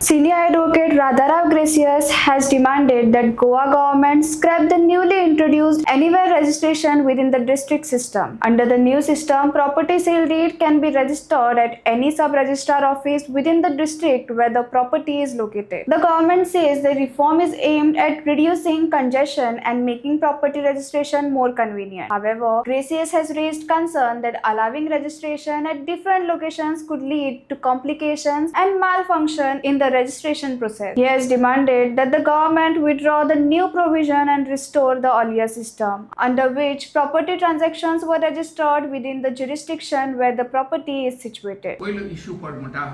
Senior Advocate Radharao Gracias has demanded that Goa Government scrap the newly introduced anywhere registration within the district system. Under the new system, property sale deed can be registered at any Sub-Registrar Office within the district where the property is located. The government says the reform is aimed at reducing congestion and making property registration more convenient. However, Gracias has raised concern that allowing registration at different locations could lead to complications and malfunction in the registration process. He has demanded that the government withdraw the new provision and restore the earlier system, under which property transactions were registered within the jurisdiction where the property is situated. पहिलो issue पड म्हणटा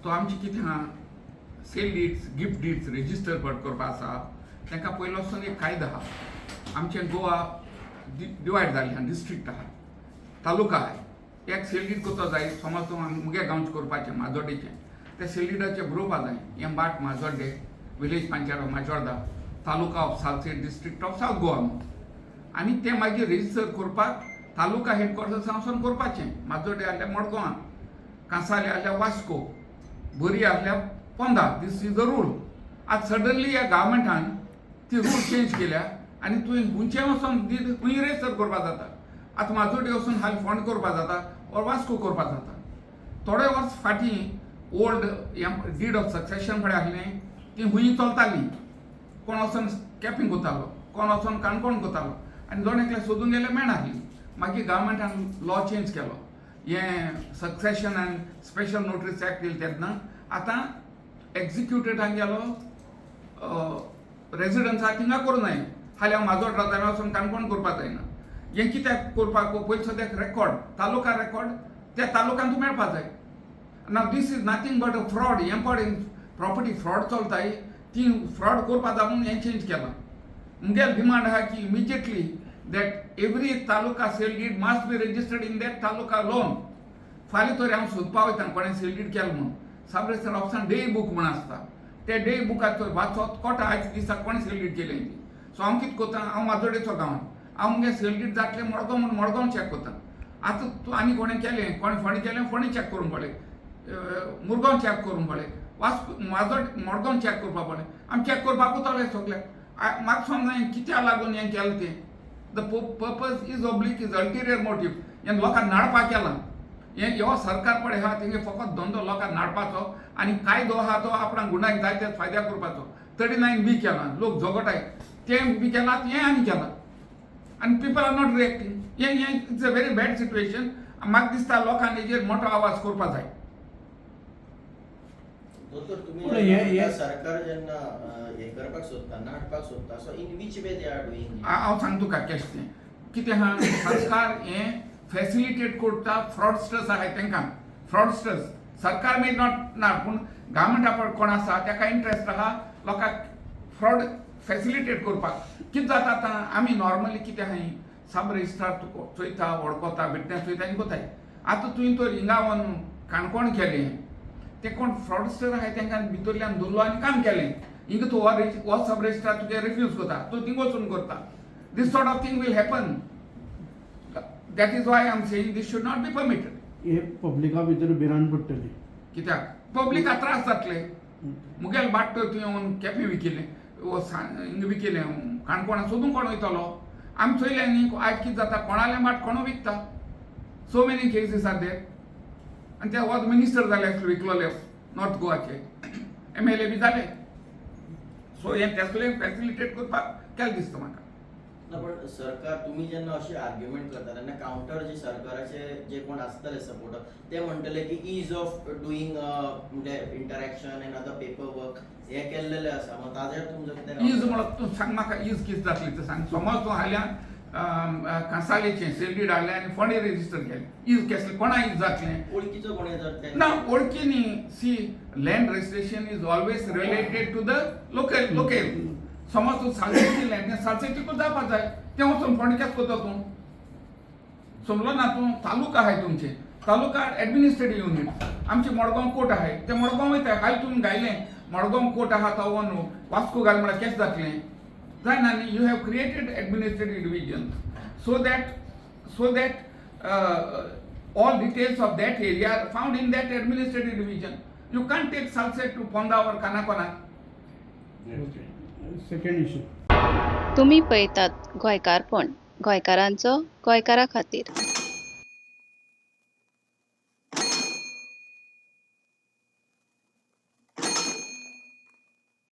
तो आमची कितें हा sale deeds gift deeds register पड करपा आसा ताका पयलोसून एक कायदो आहा आमचे गोवा डिवायड जाल्ले आहा डिस्ट्रिक्ट आहा तालुका आहा एक सेल डीड कोतो जाय समज तूं मुगे गांवचे करपाचें माजोड्डेचें त्या सेल डीडाचे ग्रुप आहा जाय एम्बाट माजोड्डे village panchayat of Majorda taluka of Salcete district of south Goa आनी ते मागीर रजिस्टर करपाक तालुका हेडक्वॉर्टर्स सावन करपाचें माजोड्डे आहल्या मडगांवां कांसाले आहल्या वास्को बोरी आहल्या पोंदा दीस इज द रूल आज सडनली ह्या गव्हर्मेंटान ती रूल चेंज केल्या आनी तुवें खुंयचें वचोन खंय रजिस्टर करपा जाता आतां माजोड्डे वचून हाल फोंड करपा जाता ओर वास्को करपा जाता थोडे वर्स फाटीं ओल्ड डीड ऑफ सक्सेशन फळे आहलें ती हुंय चलताली कोण वचोन कॅपिंग कोतालो कोण वचोन काणकोण कोतालो आनी दोन एकले सोदून गेले मेळनाहली मागीर गव्हर्मेंटान लॉ चेंज केलो हें सक्सेशन आनी स्पेशल नोटीस एक्ट येयले तेन्ना आतां एक्झिक्युटेडान गेलो रेजिडन्सा थिंगा करूं जाय हाल्या माजोड रावता वचोन काणकोण करपा जायना हें कित्याक करपाक पयलीं सद्याक रेकॉर्ड तालुका रेकॉर्ड त्या तालुक्यान तूं मेळपा जाय नाव this is nothing but a fraud importing property fraud चलताय ती फ्रॉड करपा जावून हें चेंज केलां मुगेल डिमांड आहा की immediately that every taluka sale deed must be registered in that taluka alone. फाल्यां तरी हांव सोदपा वयता कोणें सेल डीड केलो म्हणून सब रजिस्टर ऑफिसान डे बूक म्हण आसता ते डे बुकाक तर वाचत कोटा आयज दिसाक कोणें सेल डीड केलें ती सो हांव कितें कोत्ता हांव माजोड्डेचो गांवांत हांव मुगे सेल डीड जातलें मडगांव म्हणून मडगांव चॅक कोत्ता आतां तूं आनी कोणें केलें कोणें फोंडें केलें फोंडें चॅक करूंक पडलें मुरगांव चॅक करूंक पडलें वास्को माजोड मडगांव चॅक करपा पडलें आमी चॅक करपाकूच आसलें सगळ्याक म्हाका समजाय कित्याक लागून हें केलें तें The purpose is oblique is ulterior motive. हें लोकांक नाडपाक केलां हें ह्यो सरकार पळय आहा तेंगे फकत धंदो लोकांक नाडपाचो आनी कायदो आहा तो आपणाक गुन्यांक जाय ते फायद्या करपाचो 39 बी केलां लोक झगटाय तें बी केलां हें आनी केलां आनी पीपल आर नॉट रिएक्टींग हें it's a very bad situation म्हाका दिसता लोकांनी हेजेर मोठो आवाज करपा जाय सरकार जेन्ना हे करपाक सोदता नाटपाक सोदता so in which way they are doing हांव सांगता तुका केशें कितें आहा सरकार हें फॅसिलिटेट करता फ्रॉडस्टर्स आहाय तांकां फ्रॉडस्टर्स सरकार मे नॉट ना पूण गव्हर्मेंटा कोण आसा ताका इंट्रस्ट आहा लोकांक फ्रॉड फॅसिलिटेट करपाक कितें जाता आतां आमी नॉर्मली कितें आहाय सब रजिस्ट्रार चोयता वळखता विटनेस चोयता आनी कोताय आतां तुवें तर हिंगा व्हरून काणकोण केलें ते कोण फ्रॉडस्टर आहाय तांकां भितरल्यान धरलो आनी काम केलें हिंगा तूं हो सब रजिस्ट्रार तुगे रिफ्यूज करता तूं थिंग वचून करता this sort of thing will happen that is why I am saying this should not be permitted हे पब्लिका भितर भिरांत पडटली कित्याक पब्लिकाक त्रास जातले मुगेल बाट तुवें व्हरून केपें विकिल्लें हिंगा विकिल्लें काणकोणा सोदूंक कोण वयतलो आमी चोयलें न्ही आयज कितें जाता कोणालें बाट कोणो विकता so many cases are there आनी ते वोद मिनिस्टर जाले विकलोले नॉर्थ गोवाचे MLA बी जाले सो हें तेसलें फॅसिलिटेट करपाक केलें दिसता म्हाका ना पण सरकार तुम्ही जेन्ना अशी आर्ग्युमेंट करता तेन्ना काउंटर जे सरकाराचे जे कोण आसतले सपोर्टर ते म्हणटले की इज ऑफ डुईंग म्हणजे interaction end other paper work हे केल्लेले आसा मग ताजेर तुमचो कितें इज म्हणून तूं सांग म्हाका इज कितें जातलें तें सांग समज तूं हाल्या कांसालेचें सेल डीड हाडलें आनी फोंडे रेजिस्टर केलें इज केसलें कोणा इज जातलें ओळखीचो कोणी जर ते ना वळखी न्ही see land registration is always related to the local समज तूं सालसेची लँड सालसेचीकूच जावपा जाय तें वचून फोंडेच्याच कोता तूं समजलो ना तूं तालुका आहाय तुमचे तालुका एडमिनिस्ट्रेटिव्ह युनिट आमचे मडगांव कोर्ट आहाय ते मडगांव वयता हाल तुमी गायलें मडगांव कोर्ट आहा तो व्हरून वास्को घाल म्हळ्यार केस जातलें जायना न्ही you have created administrative division so that all details of that area are found in that administrative division. You can't take Salsette to Ponda or Kanakona. Second issue तुम्ही पळयतात गोंयकारपण, गोंयकारांचो गोंयकारा खातीर.